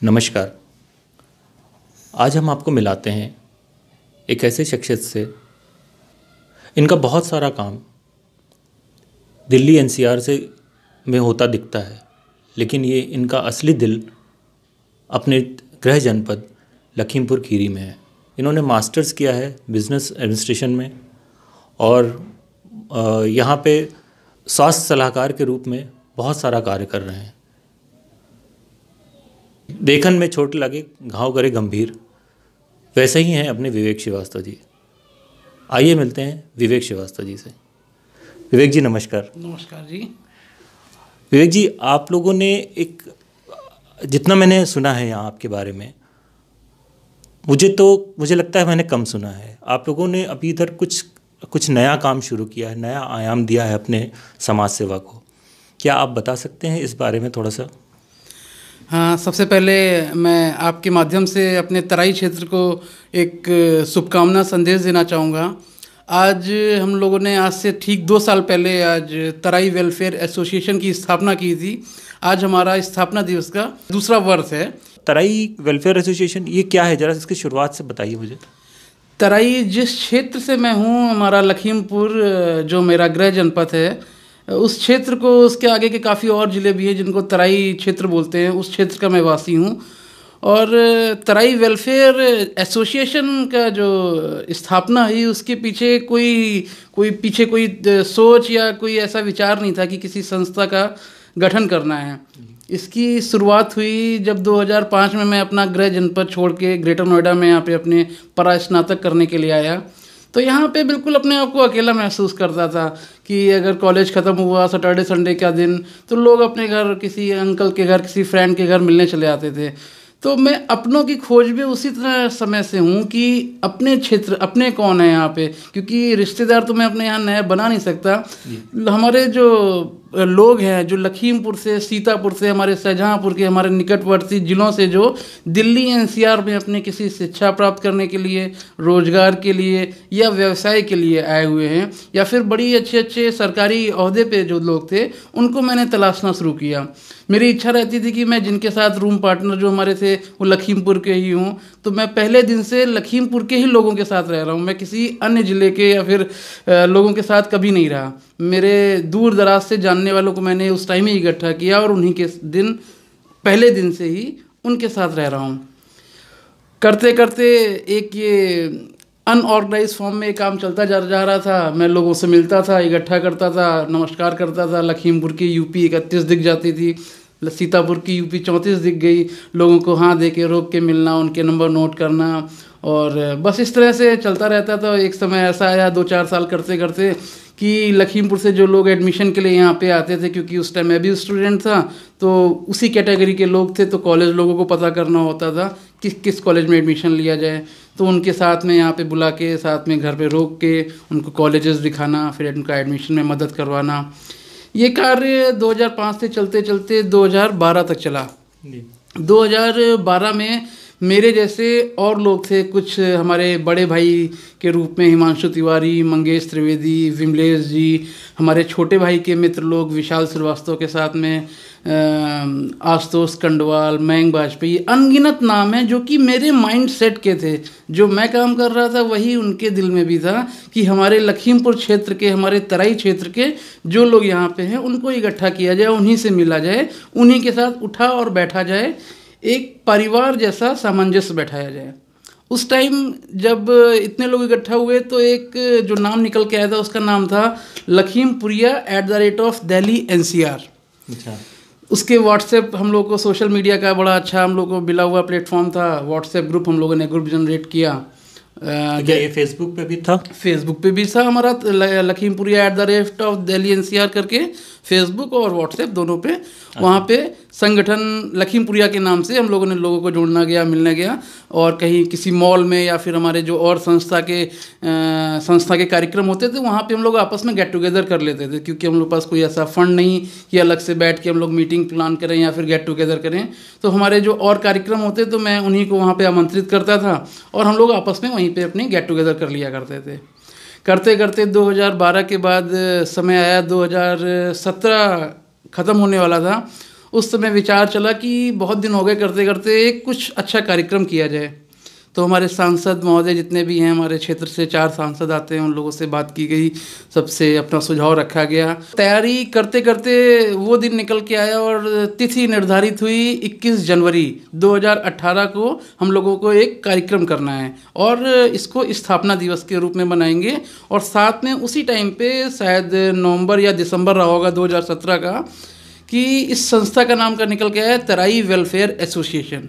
नमस्कार। आज हम आपको मिलाते हैं एक ऐसे शख्सियत से, इनका बहुत सारा काम दिल्ली एनसीआर से में होता दिखता है, लेकिन ये इनका असली दिल अपने गृह जनपद लखीमपुर खीरी में है। इन्होंने मास्टर्स किया है बिजनेस एडमिनिस्ट्रेशन में और यहाँ पे स्वास्थ्य सलाहकार के रूप में बहुत सारा कार्य कर रहे हैं। देखन में चोट लगे घाव करे गंभीर, वैसे ही हैं अपने विवेक श्रीवास्तव जी। आइए मिलते हैं विवेक श्रीवास्तव जी से। विवेक जी नमस्कार। नमस्कार जी। विवेक जी, आप लोगों ने जितना मैंने सुना है यहाँ आपके बारे में, मुझे लगता है मैंने कम सुना है। आप लोगों ने अभी इधर कुछ नया काम शुरू किया है, नया आयाम दिया है अपने समाज सेवा को। क्या आप बता सकते हैं इस बारे में थोड़ा सा? हाँ, सबसे पहले मैं आपके माध्यम से अपने तराई क्षेत्र को एक शुभकामना संदेश देना चाहूँगा। आज हम लोगों ने आज से ठीक 2 साल पहले आज तराई वेलफेयर एसोसिएशन की स्थापना की थी। आज हमारा स्थापना दिवस का दूसरा वर्ष है। तराई वेलफेयर एसोसिएशन ये क्या है, ज़रा इसकी शुरुआत से बताइए मुझे। तराई जिस क्षेत्र से मैं हूँ, हमारा लखीमपुर जो मेरा गृह जनपद है, उस क्षेत्र को, उसके आगे के काफ़ी और ज़िले भी हैं जिनको तराई क्षेत्र बोलते हैं, उस क्षेत्र का मैं वासी हूँ। और तराई वेलफेयर एसोसिएशन का जो स्थापना हुई, उसके पीछे कोई सोच या कोई ऐसा विचार नहीं था कि किसी संस्था का गठन करना है। इसकी शुरुआत हुई जब 2005 में मैं अपना गृह जनपद छोड़ के ग्रेटर नोएडा में यहाँ पे अपने परास्नातक करने के लिए आया। तो यहाँ पे बिल्कुल अपने आप को अकेला महसूस करता था कि अगर कॉलेज ख़त्म हुआ सैटरडे संडे का दिन, तो लोग अपने घर, किसी अंकल के घर, किसी फ्रेंड के घर मिलने चले आते थे। तो मैं अपनों की खोज भी उसी तरह समय से हूँ कि अपने क्षेत्र, अपने कौन है यहाँ पे, क्योंकि रिश्तेदार तो मैं अपने यहाँ नया बना नहीं सकता। हमारे जो लोग हैं, जो लखीमपुर से, सीतापुर से, हमारे शाहजहाँपुर के, हमारे निकटवर्ती ज़िलों से जो दिल्ली एनसीआर में अपने किसी शिक्षा प्राप्त करने के लिए, रोजगार के लिए या व्यवसाय के लिए आए हुए हैं, या फिर बड़ी अच्छे सरकारी ओहदे पे जो लोग थे, उनको मैंने तलाशना शुरू किया। मेरी इच्छा रहती थी कि मैं जिनके साथ रूम पार्टनर जो हमारे थे वो लखीमपुर के ही हूँ। तो मैं पहले दिन से लखीमपुर के ही लोगों के साथ रह रहा हूँ। मैं किसी अन्य ज़िले के या फिर लोगों के साथ कभी नहीं रहा। मेरे दूर दराज से जानने वालों को मैंने उस टाइम ही इकट्ठा किया और उन्हीं के पहले दिन से ही उनके साथ रह रहा हूँ। करते करते एक ये अनऑर्गेनाइज फॉर्म में काम चलता जा रहा था। मैं लोगों से मिलता था, इकट्ठा करता था, नमस्कार करता था। लखीमपुर की यूपी 31 दिख जाती थी, सीतापुर की यूपी 34 दिख गई। लोगों को हाँ दे के रोक के मिलना, उनके नंबर नोट करना, और बस इस तरह से चलता रहता था। एक समय ऐसा आया 2-4 साल करते करते कि लखीमपुर से जो लोग एडमिशन के लिए यहाँ पे आते थे, क्योंकि उस टाइम मैं भी स्टूडेंट था, तो उसी कैटेगरी के लोग थे, तो कॉलेज लोगों को पता करना होता था कि किस कॉलेज में एडमिशन लिया जाए। तो उनके साथ में यहाँ पे बुला के, साथ में घर पे रोक के उनको कॉलेजेस दिखाना, फिर उनका एडमिशन में मदद करवाना। ये कार्य 2005 से चलते चलते 2012 तक चला। 2012 में मेरे जैसे और लोग थे, कुछ हमारे बड़े भाई के रूप में हिमांशु तिवारी, मंगेश त्रिवेदी, विमलेश जी, हमारे छोटे भाई के मित्र लोग विशाल श्रीवास्तव के साथ में आशुतोष कंडवाल, मयंक वाजपेयी, अनगिनत नाम है जो कि मेरे माइंड सेट के थे। जो मैं काम कर रहा था वही उनके दिल में भी था कि हमारे लखीमपुर क्षेत्र के, हमारे तराई क्षेत्र के जो लोग यहाँ पे हैं उनको इकट्ठा किया जाए, उन्हीं से मिला जाए, उन्हीं के साथ उठा और बैठा जाए, एक परिवार जैसा सामंजस्य बैठाया जाए। उस टाइम जब इतने लोग इकट्ठा हुए तो एक जो नाम निकल के आया था उसका नाम था लखीमपुरिया @Delhi NCR। अच्छा। उसके व्हाट्सएप हम लोग को, सोशल मीडिया का बड़ा अच्छा हम लोग को मिला हुआ प्लेटफॉर्म था। व्हाट्सएप ग्रुप हम लोगों ने ग्रुप जनरेट किया। क्या ये फेसबुक पे भी था? फेसबुक पे भी था हमारा, लखीमपुरिया @Delhi NCR करके फेसबुक और व्हाट्सएप दोनों पे। वहाँ पे संगठन लखीमपुरिया के नाम से हम लोगों ने लोगों को जोड़ना गया, मिलने गया, और कहीं किसी मॉल में या फिर हमारे जो और संस्था के कार्यक्रम होते थे वहाँ पे हम लोग आपस में गेट टुगेदर कर लेते थे, क्योंकि हम लोग पास कोई ऐसा फंड नहीं कि अलग से बैठ के हम लोग मीटिंग प्लान करें या फिर गेट टुगेदर करें। तो हमारे जो और कार्यक्रम होते तो मैं उन्हीं को वहाँ पर आमंत्रित करता था और हम लोग आपस में वहीं पर अपनी गेट टुगेदर कर लिया करते थे। करते करते 2012 के बाद समय आया, 2017 ख़त्म होने वाला था, उस समय विचार चला कि बहुत दिन हो गए करते करते कुछ अच्छा कार्यक्रम किया जाए। तो हमारे सांसद महोदय जितने भी हैं, हमारे क्षेत्र से 4 सांसद आते हैं, उन लोगों से बात की गई, सबसे अपना सुझाव रखा गया। तैयारी करते करते वो दिन निकल के आया और तिथि निर्धारित हुई 21 जनवरी 2018 को हम लोगों को एक कार्यक्रम करना है और इसको स्थापना दिवस के रूप में मनाएंगे। और साथ में उसी टाइम पे शायद नवंबर या दिसंबर रहा होगा 2017 का, कि इस संस्था का नाम का निकल के आया तराई वेलफेयर एसोसिएशन।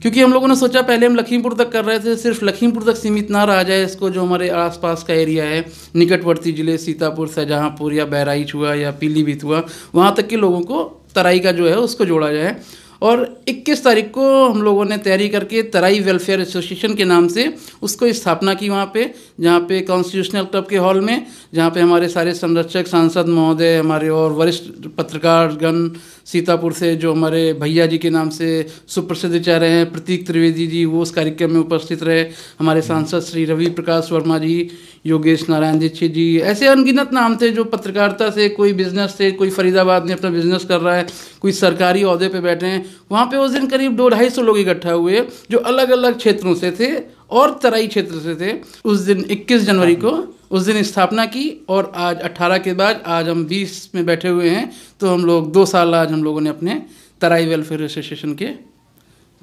क्योंकि हम लोगों ने सोचा पहले हम लखीमपुर तक कर रहे थे, सिर्फ लखीमपुर तक सीमित ना रहा जाए इसको, जो हमारे आसपास का एरिया है, निकटवर्ती जिले सीतापुर, शाहजहाँपुर या बहराइच हुआ या पीलीभीत हुआ, वहाँ तक के लोगों को तराई का जो है उसको जोड़ा जाए। और 21 तारीख को हम लोगों ने तैयारी करके तराई वेलफेयर एसोसिएशन के नाम से उसको स्थापना की वहाँ पे, जहाँ पे कॉन्स्टिट्यूशनल क्लब के हॉल में, जहाँ पे हमारे सारे संरक्षक, सांसद महोदय, हमारे और वरिष्ठ पत्रकारगण सीतापुर से, जो हमारे भैया जी के नाम से सुप्रसिद्ध चेहरे हैं प्रतीक त्रिवेदी जी, वो उस कार्यक्रम में उपस्थित रहे। हमारे सांसद श्री रवि प्रकाश वर्मा जी, योगेश नारायण दीक्षित जी, ऐसे अनगिनत नाम थे जो पत्रकारिता से, कोई बिजनेस से, कोई फरीदाबाद में अपना बिजनेस कर रहा है, कोई सरकारी ओहदे पे बैठे हैं। वहाँ पे उस दिन करीब 200-250 लोग इकट्ठा हुए जो अलग अलग क्षेत्रों से थे और तराई क्षेत्र से थे। उस दिन 21 जनवरी को उस दिन स्थापना की और आज 18 के बाद आज हम 20 में बैठे हुए हैं। तो हम लोग 2 साल आज हम लोगों ने अपने तराई वेलफेयर एसोसिएशन के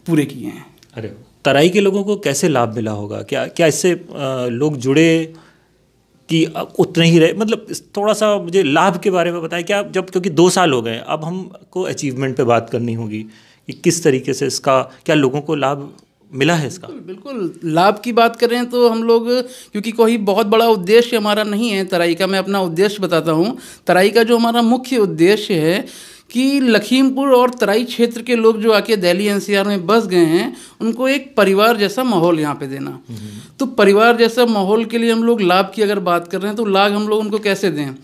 पूरे किए हैं। अरे, तराई के लोगों को कैसे लाभ मिला होगा? क्या क्या इससे लोग जुड़े कि उतने ही रहे? मतलब थोड़ा सा मुझे लाभ के बारे में बताएं। क्या जब, क्योंकि 2 साल हो गए, अब हमको अचीवमेंट पे बात करनी होगी कि किस तरीके से इसका क्या लोगों को लाभ मिला है इसका? बिल्कुल, लाभ की बात करें तो हम लोग, क्योंकि कोई बहुत बड़ा उद्देश्य हमारा नहीं है तराई का, मैं अपना उद्देश्य बताता हूँ। तराई का जो हमारा मुख्य उद्देश्य है कि लखीमपुर और तराई क्षेत्र के लोग जो आके दिल्ली एनसीआर में बस गए हैं, उनको एक परिवार जैसा माहौल यहाँ पे देना। तो परिवार जैसा माहौल के लिए हम लोग लाभ की अगर बात कर रहे हैं तो लाभ हम लोग उनको कैसे दें?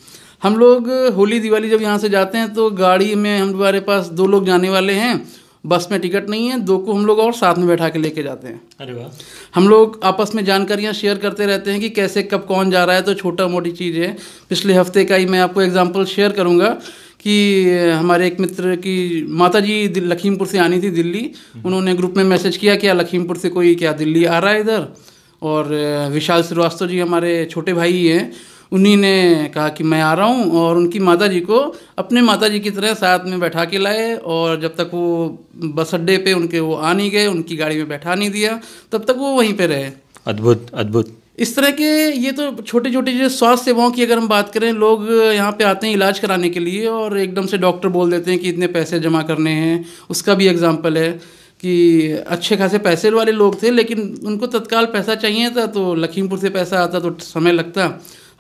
हम लोग होली दिवाली जब यहाँ से जाते हैं तो गाड़ी में हमारे पास 2 लोग जाने वाले हैं, बस में टिकट नहीं है, 2 को हम लोग और साथ में बैठा के लेके जाते हैं। अरे वाह। हम लोग आपस में जानकारियाँ शेयर करते रहते हैं कि कैसे कब कौन जा रहा है, तो छोटा मोटी चीज़ है। पिछले हफ्ते का ही मैं आपको एग्जांपल शेयर करूँगा कि हमारे एक मित्र की माताजी लखीमपुर से आनी थी दिल्ली, उन्होंने ग्रुप में मैसेज किया क्या लखीमपुर से कोई क्या दिल्ली आ रहा है इधर, और विशाल श्रीवास्तव जी हमारे छोटे भाई हैं, उन्हीं ने कहा कि मैं आ रहा हूँ, और उनकी माताजी को अपने माताजी की तरह साथ में बैठा के लाए, और जब तक वो बस अड्डे पे उनके वो आ नहीं गए, उनकी गाड़ी में बैठा नहीं दिया, तब तक वो वहीं पे रहे। अद्भुत अद्भुत। इस तरह के ये तो छोटे छोटे जो स्वास्थ्य सेवाओं की अगर हम बात करें, लोग यहाँ पे आते हैं इलाज कराने के लिए और एकदम से डॉक्टर बोल देते हैं कि इतने पैसे जमा करने हैं। उसका भी एग्जाम्पल है कि अच्छे खासे पैसे वाले लोग थे, लेकिन उनको तत्काल पैसा चाहिए था, तो लखीमपुर से पैसा आता तो समय लगता।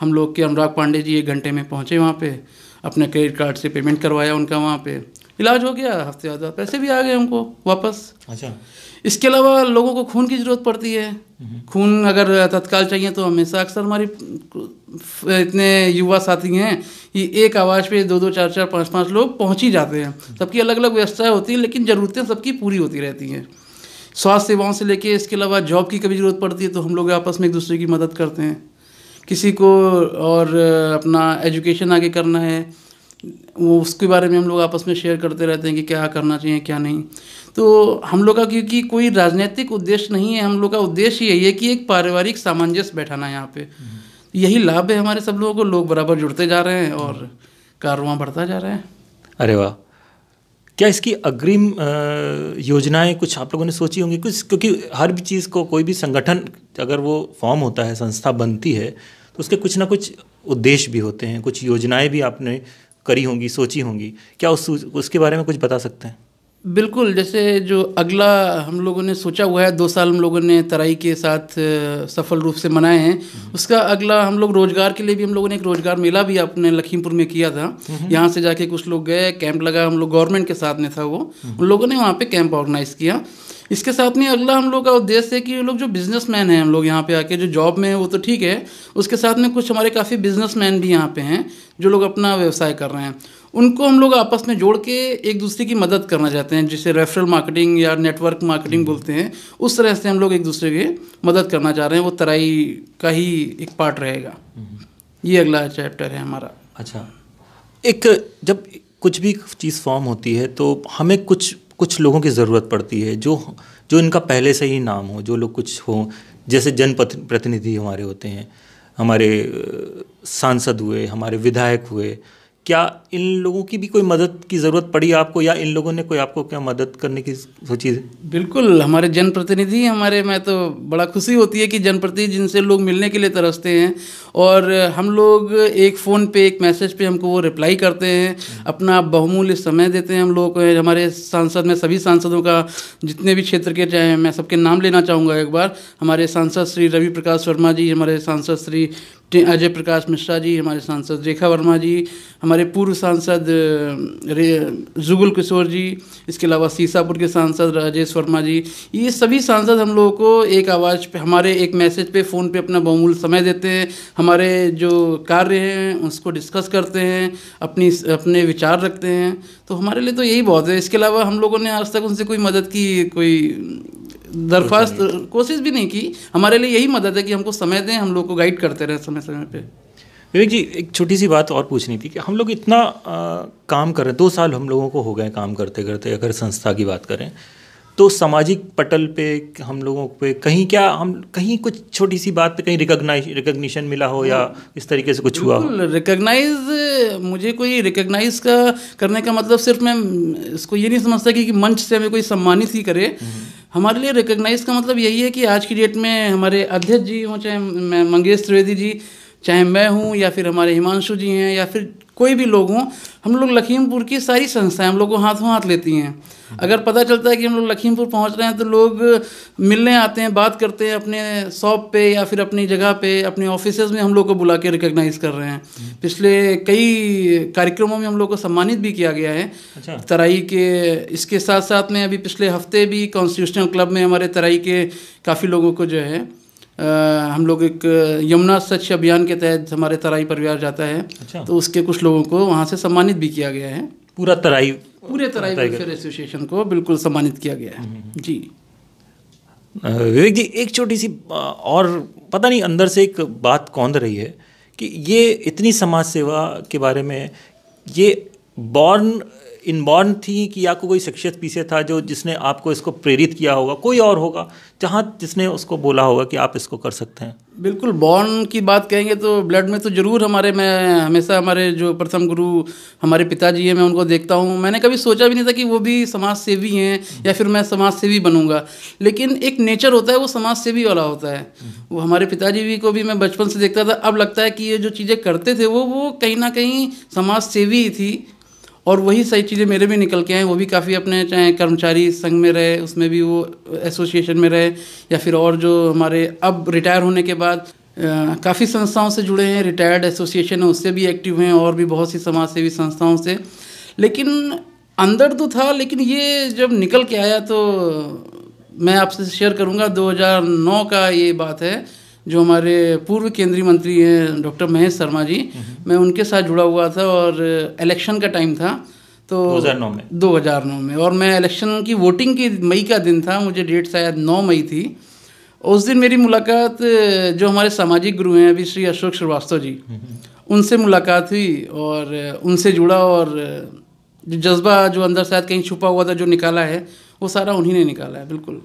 हम लोग के अनुराग पांडे जी 1 घंटे में पहुँचे वहाँ पे, अपने क्रेडिट कार्ड से पेमेंट करवाया उनका, वहाँ पे इलाज हो गया, हफ्ते बाद पैसे भी आ गए हमको वापस। अच्छा। इसके अलावा लोगों को खून की ज़रूरत पड़ती है, खून अगर तत्काल चाहिए तो हमेशा अक्सर हमारी इतने युवा साथी हैं कि एक आवाज़ पे 2-2, 4-4, 5-5 लोग पहुँच ही जाते हैं। सबकी अलग अलग व्यवस्थाएं होती हैं, लेकिन ज़रूरतें सबकी पूरी होती रहती हैं, स्वास्थ्य सेवाओं से लेके। इसके अलावा जॉब की कभी ज़रूरत पड़ती है तो हम लोग आपस में एक दूसरे की मदद करते हैं। किसी को और अपना एजुकेशन आगे करना है, वो उसके बारे में हम लोग आपस में शेयर करते रहते हैं कि क्या करना चाहिए क्या नहीं। तो हम लोग का क्योंकि कोई राजनीतिक उद्देश्य नहीं है, हम लोग का उद्देश्य यही है कि एक पारिवारिक सामंजस्य बैठाना यहाँ पे। यही लाभ है हमारे सब लोगों को, लोग बराबर जुड़ते जा रहे हैं और कारवां बढ़ता जा रहा है। अरे वाह। क्या इसकी अग्रिम योजनाएं कुछ आप लोगों ने सोची होंगी कुछ? क्योंकि हर भी चीज़ को, कोई भी संगठन अगर वो फॉर्म होता है, संस्था बनती है, तो उसके कुछ ना कुछ उद्देश्य भी होते हैं, कुछ योजनाएं भी आपने करी होंगी, सोची होंगी। क्या उसके बारे में कुछ बता सकते हैं? बिल्कुल, जैसे जो अगला हम लोगों ने सोचा हुआ है, 2 साल हम लोगों ने तराई के साथ सफल रूप से मनाए हैं। उसका अगला हम लोग रोजगार के लिए भी हम लोगों ने एक रोजगार मेला भी अपने लखीमपुर में किया था। यहाँ से जाके कुछ लोग गए, कैंप लगा, हम लोग गवर्नमेंट के साथ में था वो, उन लोगों ने वहाँ पे कैंप ऑर्गेनाइज किया। इसके साथ में अगला हम लोग का उद्देश्य है कि लोग जो बिजनेसमैन हैं, हम लोग यहाँ पे आके जो जॉब में है वो तो ठीक है, उसके साथ में कुछ हमारे काफ़ी बिजनेसमैन भी यहाँ पे हैं जो लोग अपना व्यवसाय कर रहे हैं, उनको हम लोग आपस में जोड़ के एक दूसरे की मदद करना चाहते हैं, जिसे रेफरल मार्केटिंग या नेटवर्क मार्केटिंग बोलते हैं। उस तरह से हम लोग एक दूसरे की मदद करना चाह रहे हैं, वो तराई का ही एक पार्ट रहेगा। ये अगला चैप्टर है हमारा। अच्छा, एक जब कुछ भी चीज़ फॉर्म होती है तो हमें कुछ कुछ लोगों की ज़रूरत पड़ती है जो जो इनका पहले से ही नाम हो, जो लोग कुछ हो, जैसे जनप्रतिनिधि हमारे होते हैं, हमारे सांसद हुए, हमारे विधायक हुए। क्या इन लोगों की भी कोई मदद की ज़रूरत पड़ी आपको, या इन लोगों ने कोई आपको क्या मदद करने की सोची? बिल्कुल, हमारे जनप्रतिनिधि हमारे, मैं तो बड़ा खुशी होती है कि जनप्रतिनिधि जिनसे लोग मिलने के लिए तरसते हैं, और हम लोग एक फ़ोन पे, एक मैसेज पे हमको वो रिप्लाई करते हैं, अपना बहुमूल्य समय देते हैं हम लोग को। हमारे सांसद में सभी सांसदों का, जितने भी क्षेत्र के, चाहे मैं सबके नाम लेना चाहूँगा एक बार। हमारे सांसद श्री रवि प्रकाश वर्मा जी, हमारे सांसद श्री अजय प्रकाश मिश्रा जी, हमारे सांसद रेखा वर्मा जी, हमारे पूर्व सांसद जुगल किशोर जी, इसके अलावा सीसापुर के सांसद राजेश वर्मा जी, ये सभी सांसद हम लोगों को एक आवाज़ पे, हमारे एक मैसेज पे, फ़ोन पे अपना बहुमूल्य समय देते हैं, हमारे जो कार्य हैं उसको डिस्कस करते हैं, अपने विचार रखते हैं। तो हमारे लिए तो यही बहुत है। इसके अलावा हम लोगों ने आज तक उनसे कोई मदद की, कोई दरख्वास्त, कोशिश भी नहीं की। हमारे लिए यही मदद है कि हमको समय दें, हम लोग को गाइड करते रहें समय समय पे। विवेक जी, एक छोटी सी बात और पूछनी थी कि हम लोग इतना काम कर रहे हैं, 2 साल हम लोगों को हो गए काम करते करते, अगर संस्था की बात करें तो सामाजिक पटल पे हम लोगों पे कहीं, क्या हम कहीं कुछ छोटी सी बात पे कहीं रिकग्निशन मिला हो, या इस तरीके से कुछ हुआ हो? रिकग्नाइज, मुझे कोई रिकग्नाइज का करने का मतलब सिर्फ मैं इसको ये नहीं समझता कि मंच से हमें कोई सम्मानित ही करे। हमारे लिए रिकग्नाइज का मतलब यही है कि आज की डेट में हमारे अध्यक्ष जी हों, चाहे मैं मंगेश त्रिवेदी जी, चाहे मैं हूँ, या फिर हमारे हिमांशु जी हैं, या फिर कोई भी लोग हों, हम लोग लखीमपुर की सारी संस्थाएं हम लोग को हाथों हाथ लेती हैं। अगर पता चलता है कि हम लोग लखीमपुर पहुंच रहे हैं तो लोग मिलने आते हैं, बात करते हैं, अपने शॉप पे या फिर अपनी जगह पे, अपने ऑफिसेज में हम लोग को बुला के रिकग्नाइज कर रहे हैं। पिछले कई कार्यक्रमों में हम लोग को सम्मानित भी किया गया है। अच्छा। तराई के, इसके साथ साथ में अभी पिछले हफ्ते भी कॉन्स्टिट्यूशनल क्लब में हमारे तराई के काफ़ी लोगों को जो है, हम लोग एक यमुना स्वच्छ अभियान के तहत हमारे तराई परिवार जाता है। अच्छा। तो उसके कुछ लोगों को वहाँ से सम्मानित भी किया गया है। पूरे तराई वेलफेयर एसोसिएशन को बिल्कुल सम्मानित किया गया है जी। विवेक जी, एक छोटी सी और पता नहीं अंदर से एक बात कौंध रही है कि ये इतनी समाज सेवा के बारे में, ये इनबॉर्न थी कि आपको कोई शख्सियत पीछे था जो जिसने आपको इसको प्रेरित किया होगा, कोई और होगा जिसने उसको बोला होगा कि आप इसको कर सकते हैं? बिल्कुल, बॉर्न की बात कहेंगे तो ब्लड में तो ज़रूर हमारे, मैं हमेशा हमारे जो प्रथम गुरु हमारे पिताजी हैं, मैं उनको देखता हूँ। मैंने कभी सोचा भी नहीं था कि वो भी समाज सेवी हैं या फिर मैं समाज सेवी बनूंगा, लेकिन एक नेचर होता है वो समाज सेवी वाला होता है। वो हमारे पिताजी भी को भी मैं बचपन से देखता था, अब लगता है कि ये जो चीज़ें करते थे वो कहीं ना कहीं समाज सेवी ही थी, और वही सही चीज़ें मेरे भी निकल के आए। वो भी काफ़ी अपने, चाहे कर्मचारी संघ में रहे, उसमें भी वो एसोसिएशन में रहे, या फिर और जो हमारे अब रिटायर होने के बाद काफ़ी संस्थाओं से जुड़े हैं, रिटायर्ड एसोसिएशन है उससे भी एक्टिव हैं, और भी बहुत सी समाज सेवी संस्थाओं से। लेकिन अंदर तो था, लेकिन ये जब निकल के आया तो मैं आपसे शेयर करूँगा। 2009 का ये बात है, जो हमारे पूर्व केंद्रीय मंत्री हैं डॉक्टर महेश शर्मा जी, मैं उनके साथ जुड़ा हुआ था, और इलेक्शन का टाइम था तो 2009 में, और मैं इलेक्शन की वोटिंग की मई का दिन था, मुझे डेट शायद 9 मई थी। उस दिन मेरी मुलाकात जो हमारे सामाजिक गुरु हैं अभी श्री अशोक श्रीवास्तव जी, उनसे मुलाकात हुई, और उनसे जुड़ा, और जो जज्बा जो अंदर शायद कहीं छुपा हुआ था, जो निकाला है वो सारा उन्हीं ने निकाला है। बिल्कुल।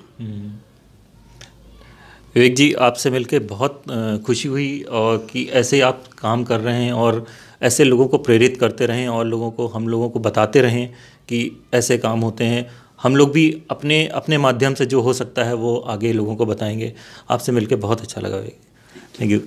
विवेक जी, आपसे मिलके बहुत खुशी हुई, और कि ऐसे आप काम कर रहे हैं और ऐसे लोगों को प्रेरित करते रहें, और हम लोगों को बताते रहें कि ऐसे काम होते हैं। हम लोग भी अपने माध्यम से जो हो सकता है वो आगे लोगों को बताएंगे। आपसे मिलके बहुत अच्छा लगा विवेक। Thank you.